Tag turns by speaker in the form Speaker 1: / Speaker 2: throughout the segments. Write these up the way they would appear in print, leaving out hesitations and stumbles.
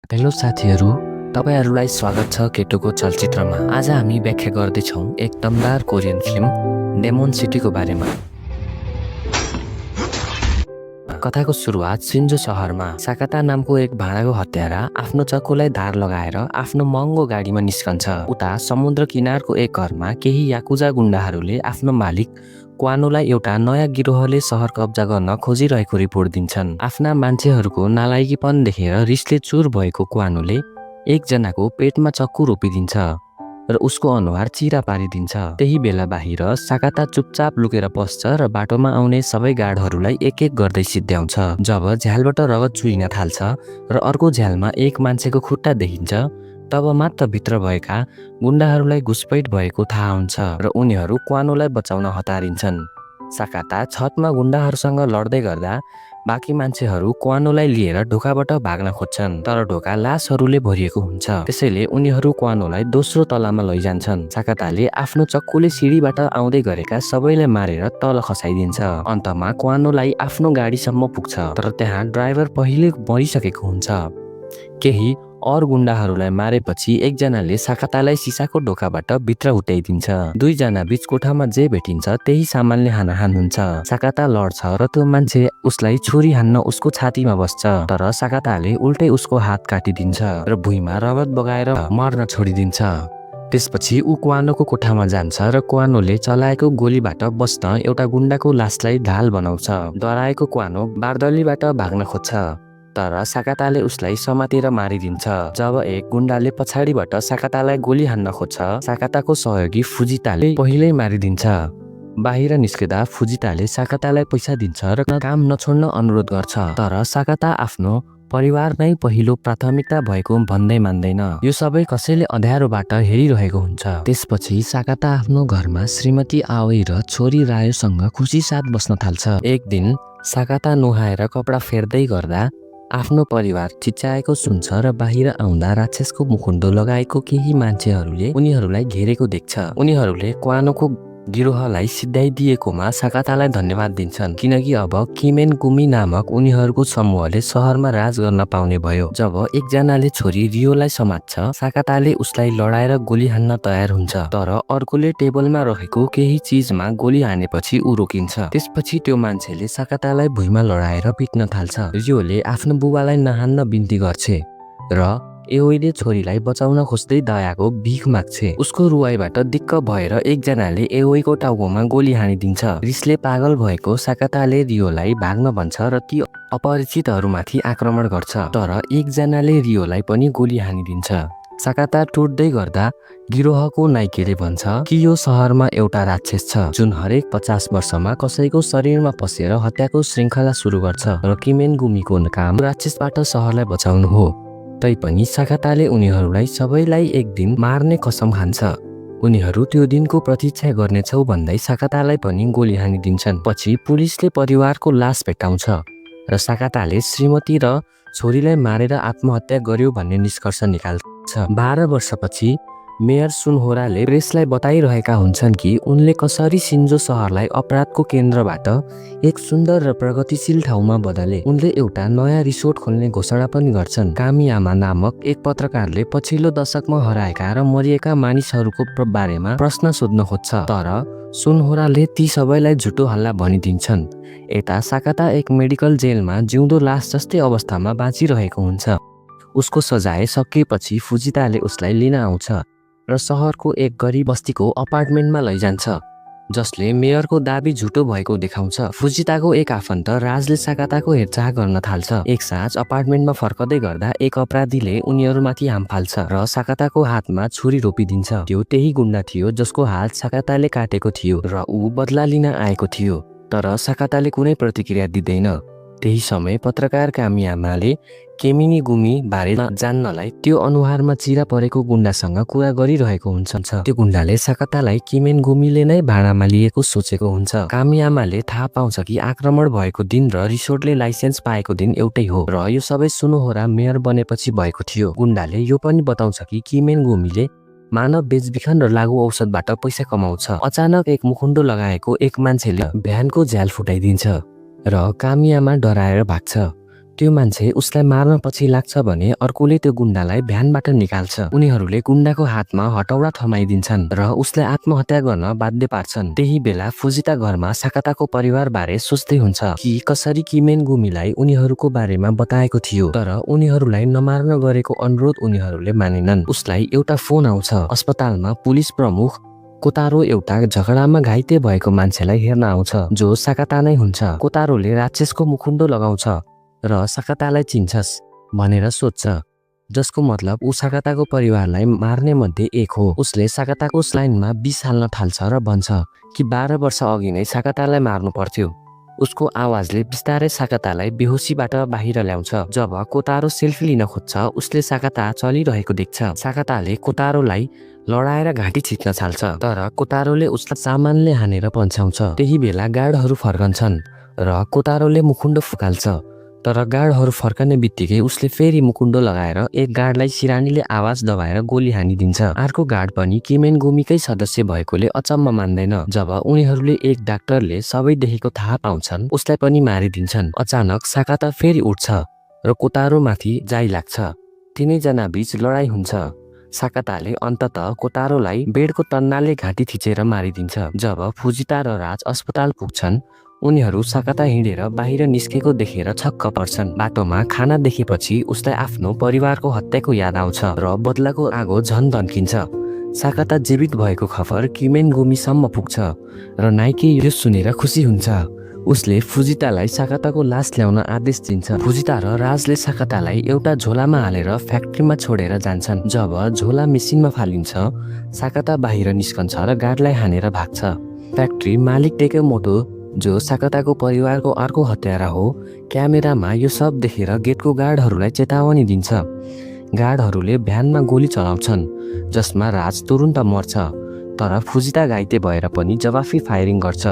Speaker 1: Hello साथीहरू, तपाईहरुलाई स्वागत छ केटोको चलचित्रमा। आज हामी व्याख्या गर्दैछौँ एक दमदार कोरियन फिल्म डेमन सिटीको बारेमा। कथाको सुरुवात सिन्जो शहरमा साकाता नामको एक भाँडाको हत्यारा आफ्नो चक्कुलाई धार लगाएर आफ्नो महँगो गाडीमा निस्कन्छ। उता समुद्र किनारको एक घरमा केही याकुजा गुण्डाहरूले आफ्नो मालिक क्वानोलाई एउटा नयाँ गिरोहले सहर कब्जा गर्न खोजिरहेको रिपोर्ट दिन्छन्। आफ्ना मान्छेहरूको नालायकीपन देखेर रिसले चुर भएको क्वानोले एकजनाको पेटमा चक्कु रोपिदिन्छ र उसको अनुहार चिरा पारिदिन्छ। त्यही बेला बाहिर साकाता चुपचाप लुकेर पस्छ र बाटोमा आउने सबै गार्डहरूलाई एक एक गर्दै सिद्ध्याउँछ। जब झ्यालबाट रगत चुहिन थाल्छ र अर्को झ्यालमा एक मान्छेको खुट्टा देखिन्छ, तब मात्र भित्र भएका गुण्डाहरूलाई घुसपैठ भएको थाहा हुन्छ र उनीहरू क्वानोलाई बचाउन हतारिन्छन्। साकाता छतमा गुण्डाहरूसँग लड्दै गर्दा बाँकी मान्छेहरू क्वानोलाई लिएर ढोकाबाट भाग्न खोज्छन्, तर ढोका लासहरूले भरिएको हुन्छ। त्यसैले उनीहरू क्वानोलाई दोस्रो तलामा लैजान्छन्। साकाताले आफ्नो चक्कुले सिडीबाट आउँदै गरेका सबैलाई मारेर तल खसाइदिन्छ। अन्तमा क्वानोलाई आफ्नो गाडीसम्म पुग्छ, तर त्यहाँ ड्राइभर पहिले मरिसकेको हुन्छ। केही और गुण्डाहरूलाई मारेपछि एकजनाले साकातालाई सिसाको ढोकाबाट भित्र हुत्याइदिन्छ। दुईजना बीच कोठामा जे भेटिन्छ त्यही सामानले हानाहान हुन्छ। साकाता लड्छ र त्यो मान्छे उसलाई छुरी हान्न उसको छातीमा बस्छ, तर साकाताले उल्टै उसको हात काटिदिन्छ र भुइँमा रगत बगाएर मर्न छोडिदिन्छ। त्यसपछि ऊ क्वानोको कोठामा जान्छ र क्वानोले चलाएको गोलीबाट बस्न एउटा गुण्डाको लासलाई ढाल बनाउँछ। डराएको क्वानो बारदलीबाट भाग्न खोज्छ, तर साकाताले उसलाई समातेर मारिदिन्छ। जब एक गुण्डाले पछाडिबाट साकातालाई गोली हान्न खोज्छ, साकाताको सहयोगी फुजिताले पहिल्यै मारिदिन्छ। बाहिर निस्केदा फुजिताले साकातालाई पैसा दिन्छ र काम नछोड्न अनुरोध गर्छ, तर साकाता आफ्नो परिवार नै पहिलो प्राथमिकता भएको भन्दै मान्दैन। यो सबै कसैले अँध्यारोबाट हेरिरहेको हुन्छ। त्यसपछि साकाता आफ्नो घरमा श्रीमती आओई र छोरी रायोसँग खुसी साथ बस्न थाल्छ। एक दिन साकाता नुहाएर कपडा फेर्दै गर्दा आफ्नो परिवार चिच्याएको सुन्छ र बाहिर आउँदा राक्षसको मुखुन्डो लगाएको केही मान्छेहरूले उनीहरूलाई घेरेको देख्छ। उनीहरूले क्वानोको गिरोहलाई सिध्याइदिएकोमा साकातालाई धन्यवाद दिन्छन्, किनकि अब किमेन गुमी नामक उनीहरूको समूहले सहरमा राज गर्न पाउने भयो। जब एकजनाले छोरी रियोलाई समात्छ, साकाताले उसलाई लडाएर गोली हान्न तयार हुन्छ, तर अर्कोले टेबलमा रहेको केही चिजमा गोली हानेपछि ऊ रोकिन्छ। त्यसपछि त्यो मान्छेले साकातालाई भुइँमा लडाएर पिट्न थाल्छ। रियोले आफ्नो बुबालाई नहान्न बिन्ती गर्छ र एओईले छोरीलाई बचाउन खोज्दै दयाको भिख माग्छे। उसको रुवाईबाट दिक्क भएर एकजनाले एओईको टाउकोमा गोली हानिदिन्छ। रिसले पागल भएको साकाताले रियोलाई भाग्न भन्छ र ती अपरिचितहरूमाथि आक्रमण गर्छ, तर एकजनाले रियोलाई पनि गोली हानिदिन्छ। साकाता टुट्दै गर्दा गिरोहको नाइकेले भन्छ कि यो सहरमा एउटा राक्षस छ जुन हरेक 50 वर्षमा कसैको शरीरमा पसेर हत्याको श्रृङ्खला सुरु गर्छ र किमेन गुमीको काम राक्षसबाट सहरलाई बचाउनु हो। तैपनि साकाताले उनीहरूलाई सबैलाई एक दिन मार्ने कसम खान्छ। उनीहरू त्यो दिनको प्रतीक्षा गर्नेछौ भन्दै साकातालाई पनि गोली हानिदिन्छन्। पछि पुलिसले परिवारको लास भेट्टाउँछ र साकाताले श्रीमती र छोरीलाई मारेर आत्महत्या गर्यो भन्ने निष्कर्ष निकाल्छ। 12 वर्षपछि मेयर सुनहोराले प्रेसलाई बताइरहेका हुन्छन् कि उनले कसरी सिन्जो सहरलाई अपराधको केन्द्रबाट एक सुन्दर र प्रगतिशील ठाउँमा बदले। उनले एउटा नयाँ रिसोर्ट खोल्ने घोषणा पनि गर्छन्। कामियामा नामक एक पत्रकारले पछिल्लो दशकमा हराएका र मरिएका मानिसहरूको बारेमा प्रश्न सोध्न खोज्छ, तर सुनहोराले ती सबैलाई झुटो हल्ला भनिदिन्छन्। यता साकाता एक मेडिकल जेलमा जिउँदो लास जस्तै अवस्थामा बाँचिरहेको हुन्छ। उसको सजाय सकिएपछि फुजिताले उसलाई लिन आउँछ र सहरको एक गरिब बस्तीको अपार्टमेन्टमा लैजान्छ, जसले मेयरको दाबी झुटो भएको देखाउँछ। फुजिताको एक आफन्त राजले साकाताको हेरचाह गर्न थाल्छ। एक साँझ अपार्टमेन्टमा फर्कदै गर्दा एक अपराधीले उनीहरूमाथि हाम फाल्छ र साकाताको हातमा छुरी रोपिदिन्छ। त्यो त्यही गुण्डा थियो जसको हात साकाताले काटेको थियो र ऊ बदला लिन आएको थियो, तर साकाताले कुनै प्रतिक्रिया दिँदैन। त्यही समय पत्रकार कामियामाले केमिनी गुमी बारे जान्नलाई त्यो अनुहारमा चिरा परेको गुण्डासँग कुरा गरिरहेको हुन्छ। त्यो गुण्डाले साकातालाई किमेन गुमीले नै भाडामा लिएको सोचेको हुन्छ। कामियामाले थाहा पाउँछ कि आक्रमण भएको दिन र रिसोर्टले लाइसेन्स पाएको दिन एउटै हो र यो सबै सुनहोरा मेयर बनेपछि भएको थियो। गुण्डाले यो पनि बताउँछ कि किमेन गुमीले मानव बेचबिखन र लागु औषधबाट पैसा कमाउँछ। अचानक एक मुखुन्डो लगाएको एक मान्छेले भ्यानको झ्याल फुटाइदिन्छ र कामियामा डराएर भाग्छ। त्यो मान्छे उसलाई मार्न पछि लाग्छ भने अर्कोले त्यो गुण्डालाई भ्यानबाट निकाल्छ। उनीहरूले गुण्डाको हातमा हटौडा थमाइदिन्छन् र उसलाई आत्महत्या गर्न बाध्य पार्छन्। त्यही बेला फुजिता घरमा साकाताको परिवार बारे सोच्दै हुन्छ कि कसरी किमेनगुमीलाई उनीहरूको बारेमा बताएको थियो, तर उनीहरूलाई नमार्न गरेको अनुरोध उनीहरूले मानेनन्। उसलाई एउटा फोन आउँछ। अस्पतालमा पुलिस प्रमुख कोतारो एउटा झगडामा घाइते भएको मान्छेलाई हेर्न आउँछ, जो साकाता नै हुन्छ। कोतारोले राक्षसको मुखुन्डो लगाउँछ र साकातालाई चिन्छस् भनेर सोध्छ, जसको मतलब ऊ साकाताको परिवारलाई मार्ने मध्ये एक हो। उसले साकाताको स्लाइनमा विष हाल्न थाल्छ र भन्छ कि 12 वर्ष अघि नै साकातालाई मार्नु पर्थ्यो। उसको आवाजले बिस्तारै साकातालाई बेहोसीबाट बाहिर ल्याउँछ। जब कोतारो सेल्फी लिन खोज्छ, उसले साकाता चलिरहेको देख्छ। साकाताले कोतारोलाई लडाएर घाँटी छिट्न थाल्छ, तर कोतारोले उसलाई सामानले हानेर पन्छाउँछ। त्यही बेला गार्डहरू फर्कन्छन् र कोतारोले मुखुन्डो फुकाल्छ, तर गार्डहरू फर्कने बित्तिकै उसले फेरि मुकुन्डो लगाएर एक गार्डलाई सिरानीले आवाज दबाएर गोली हानिदिन्छ। अर्को गार्ड पनि किमेनगुमीकै सदस्य भएकोले अचम्म मान्दैन। जब उनीहरूले एक डाक्टरले सबै देखेको थाहा पाउँछन्, उसलाई पनि मारिदिन्छन्। अचानक साकाता फेरि उठ्छ र कोतारोमाथि जाइलाग्छ। तिनैजना बीच लडाई हुन्छ। साकाताले अन्ततः कोतारोलाई बेडको तन्नाले घाँटी थिचेर मारिदिन्छ। जब फुजिता र राज अस्पताल पुग्छन्, उनीहरू साकाता हिँडेर बाहिर निस्केको देखेर छक्क पर्छन्। बाटोमा खाना देखेपछि उसलाई आफ्नो परिवारको हत्याको याद आउँछ र बदलाको आगो झन धन्किन्छ। साकाता जीवित भएको खबर किमेनगुमीसम्म पुग्छ र नाइकी यो सुनेर खुसी हुन्छ। उसले फुजितालाई साकाताको लास ल्याउन आदेश दिन्छ। फुजिता र राजले साकातालाई एउटा झोलामा हालेर फ्याक्ट्रीमा छोडेर जान्छन्। जब झोला मेसिनमा फालिन्छ, साकाता बाहिर निस्कन्छ र गार्डलाई हानेर भाग्छ। फ्याक्ट्री मालिक टेकेमोटो, जो साकाताको परिवारको अर्को हत्यारा हो, क्यामेरामा यो सब देखेर गेटको गार्डहरूलाई चेतावनी दिन्छ। गार्डहरूले भ्यानमा गोली चलाउँछन्, जसमा राज तुरुन्त मर्छ, तर फुजिता घाइते भएर पनि जवाफी फायरिङ गर्छ।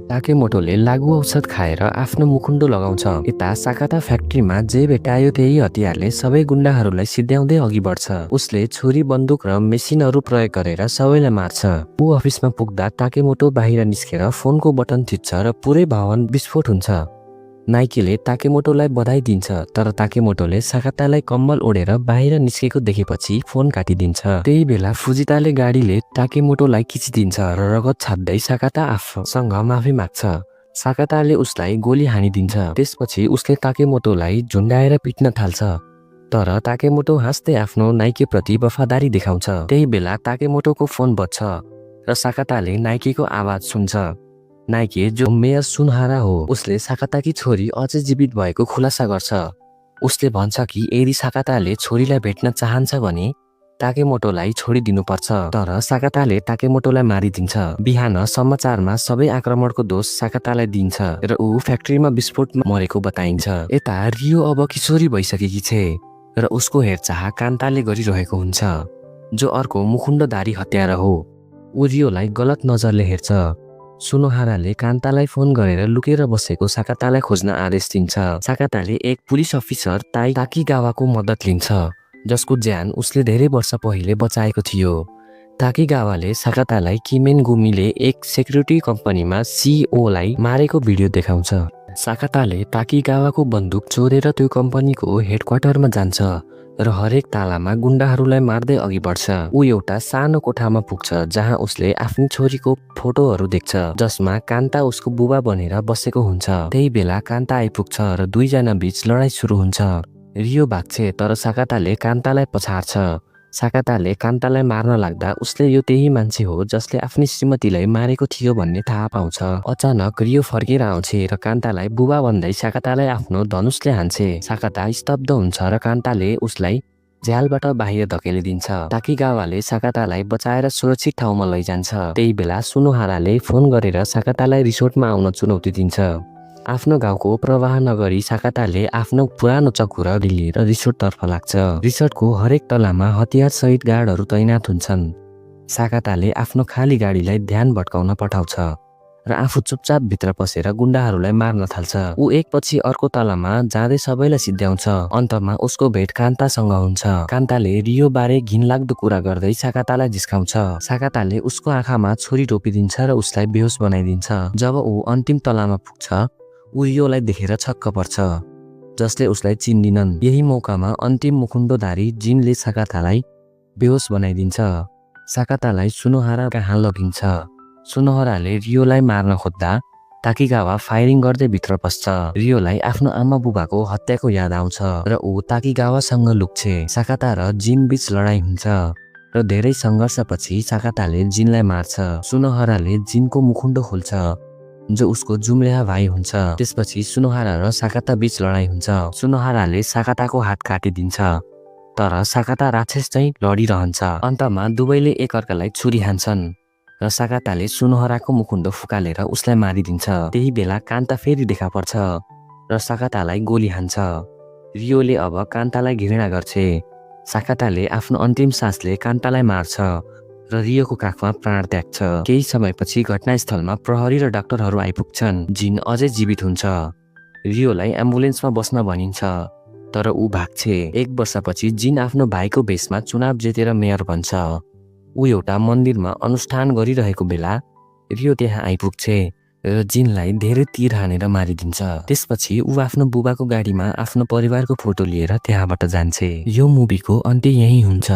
Speaker 1: ताकेमोटोले लागु औषध खाएर आफ्नो मुखुन्डो लगाउँछ। यता साकाता फ्याक्ट्रीमा जे भेटायो त्यही हतियारले सबै गुण्डाहरूलाई सिध्याउँदै अघि बढ्छ। उसले छुरी, बन्दुक र मेसिनहरू प्रयोग गरेर सबैलाई मार्छ। ऊ अफिसमा पुग्दा ताकेमोटो बाहिर निस्केर फोनको बटन थिच्छ र पुरै भवन विस्फोट हुन्छ। नाइकीले ताकेमोटोलाई बधाई दिन्छ, तर ताकेमोटोले साकातालाई कम्बल ओढेर बाहिर निस्केको देखेपछि फोन काटिदिन्छ। त्यही बेला फुजिताले गाडीले ताकेमोटोलाई खिचिदिन्छ र रगत छाप्दै साकाता आफूसँग माफी माग्छ। साकाताले उसलाई गोली हानिदिन्छ। त्यसपछि उसले ताकेमोटोलाई झुन्डाएर पिट्न थाल्छ, तर ताकेमोटो हाँस्दै आफ्नो नाइकीप्रति वफादारी देखाउँछ। त्यही बेला ताकेमोटोको फोन बज्छ र साकाताले नाइकीको आवाज सुन्छ। नाइकी, जो मेयर सुनहारा हो, उसले साकाताकी छोरी अझै जीवित भएको खुलासा गर्छ। उसले भन्छ कि यदि साकाताले छोरीलाई भेट्न चाहन्छ भने ताकेमोटोलाई छोडिदिनुपर्छ, तर साकाताले ताकेमोटोलाई मारिदिन्छ। बिहान समाचारमा सबै आक्रमणको दोष साकातालाई दिन्छ र ऊ फ्याक्ट्रीमा विस्फोटमा मरेको बताइन्छ। यता रियो अब किशोरी भइसकेकी छे र उसको हेरचाह कान्ताले गरिरहेको हुन्छ, जो अर्को मुखुन्डधारी हत्यारा हो। ऊ रियोलाई गलत नजरले हेर्छ। सुनोहाराले कान्तालाई फोन गरेर लुकेर बसेको साकातालाई खोज्न आदेश दिन्छ। साकाताले एक पुलिस अफिसर ताकीगावाको मद्दत लिन्छ, जसको ज्यान उसले धेरै वर्ष पहिले बचाएको थियो। ताकीगावाले साकातालाई किमेनगुमीले एक सेक्युरिटी कम्पनीमा सीईओलाई मारेको भिडियो देखाउँछ। साकाताले ताकीगावाको बन्दुक चोरेर त्यो कम्पनीको हेडक्वार्टरमा जान्छ र हरेक तालामा गुण्डाहरूलाई मार्दै अघि बढ्छ। ऊ एउटा सानो कोठामा पुग्छ जहाँ उसले आफ्नो छोरीको फोटोहरू देख्छ, जसमा कान्ता उसको बुबा बनेर बसेको हुन्छ। त्यही बेला कान्ता आइपुग्छ र दुईजना बीच लडाई सुरु हुन्छ। रियो भाग्छे, तर साकाताले कान्तालाई पछार्छ। साकाताले कान्तालाई मार्न लाग्दा उसले यो त्यही मान्छे हो जसले आफ्नी श्रीमतीलाई मारेको थियो भन्ने थाहा पाउँछ। अचानक रियो फर्केर आउँछ र कान्तालाई बुबा भन्दै साकातालाई आफ्नो धनुषले हान्छे। साकाता स्तब्ध हुन्छ र कान्ताले उसलाई झ्यालबाट बाहिर धकेलिदिन्छ। ताकीगावाले साकातालाई बचाएर सुरक्षित ठाउँमा लैजान्छ। त्यही बेला सुनोहाराले फोन गरेर साकातालाई रिसोर्टमा आउन चुनौती दिन्छ। आफ्नो गाउँको प्रवाह नगरी साकाताले आफ्नो पुरानो चक्कु र लिएर रिसोर्टतर्फ लाग्छ। रिसोर्टको हरेक तलामा हतियार सहित गार्डहरू तैनात हुन्छन्। साकाताले आफ्नो खाली गाडीलाई ध्यान भट्काउन पठाउँछ र आफू चुपचाप भित्र पसेर गुण्डाहरूलाई मार्न थाल्छ। ऊ एकपछि अर्को तलामा जाँदै सबैलाई सिध्याउँछ। अन्तमा उसको भेट कान्तासँग हुन्छ। कान्ताले रियो बारे घिनलाग्दो कुरा गर्दै साकातालाई जिस्काउँछ। साकाताले उसको आँखामा छुरी टोपिदिन्छ र उसलाई बेहोस बनाइदिन्छ। जब ऊ अन्तिम तलामा पुग्छ, ऊ रियोलाई देखेर छक्क पर्छ। जसले उसलाई चिन्दिनन्। यही मौकामा अन्तिम मुखुण्डोधारी जिनले साकातालाई बेहोस बनाइदिन्छ। साकातालाई सुनोहारा कहाँ लगिन्छ। सुनोहराले रियोलाई मार्न खोज्दा ताकिगावा फायरिङ गर्दै भित्र पस्छ। रियोलाई आफ्नो आमा बुबाको हत्याको याद आउँछ र ऊ ताकिगावासँग लुक्छे। साकाता र जिन बीच लडाईँ हुन्छ र धेरै सङ्घर्षपछि साकाताले जिनलाई मार्छ। सुनोहराले जिनको मुखुण्डो खोल्छ जो उसको जुम्ल्याहा भाइ हुन्छ। त्यसपछि सुनोहारा र साकाता बीच लडाईँ हुन्छ। सुनोहाराले साकाताको हात काटिदिन्छ तर साकाता राक्षस चाहिँ लडिरहन्छ। अन्तमा दुवैले एकअर्कालाई छुरी हान्छन् र साकाताले सुनोहराको मुखुण्डो फुकालेर उसलाई मारिदिन्छ। त्यही बेला कान्ता फेरि देखा पर्छ र साकातालाई गोली हान्छ। रियोले अब कान्तालाई घृणा गर्छे। साकाताले आफ्नो अन्तिम सासले कान्तालाई मार्छ र रियोको काखमा प्राण त्याग्छ। केही समयपछि घटनास्थलमा प्रहरी र डाक्टरहरू आइपुग्छन्। जिन अझै जीवित हुन्छ। रियोलाई एम्बुलेन्समा बस्न भनिन्छ तर ऊ भाग्छे। 1 वर्षपछि जिन आफ्नो भाइको भेषमा चुनाव जितेर मेयर बन्छ। ऊ एउटा मन्दिरमा अनुष्ठान गरिरहेको बेला रियो त्यहाँ आइपुग्छे र जिनलाई धेरै तीर हानेर मारिदिन्छ। त्यसपछि ऊ आफ्नो बुबाको गाडीमा आफ्नो परिवारको फोटो लिएर त्यहाँबाट जान्छे। यो मुभीको अन्त्य यही हुन्छ।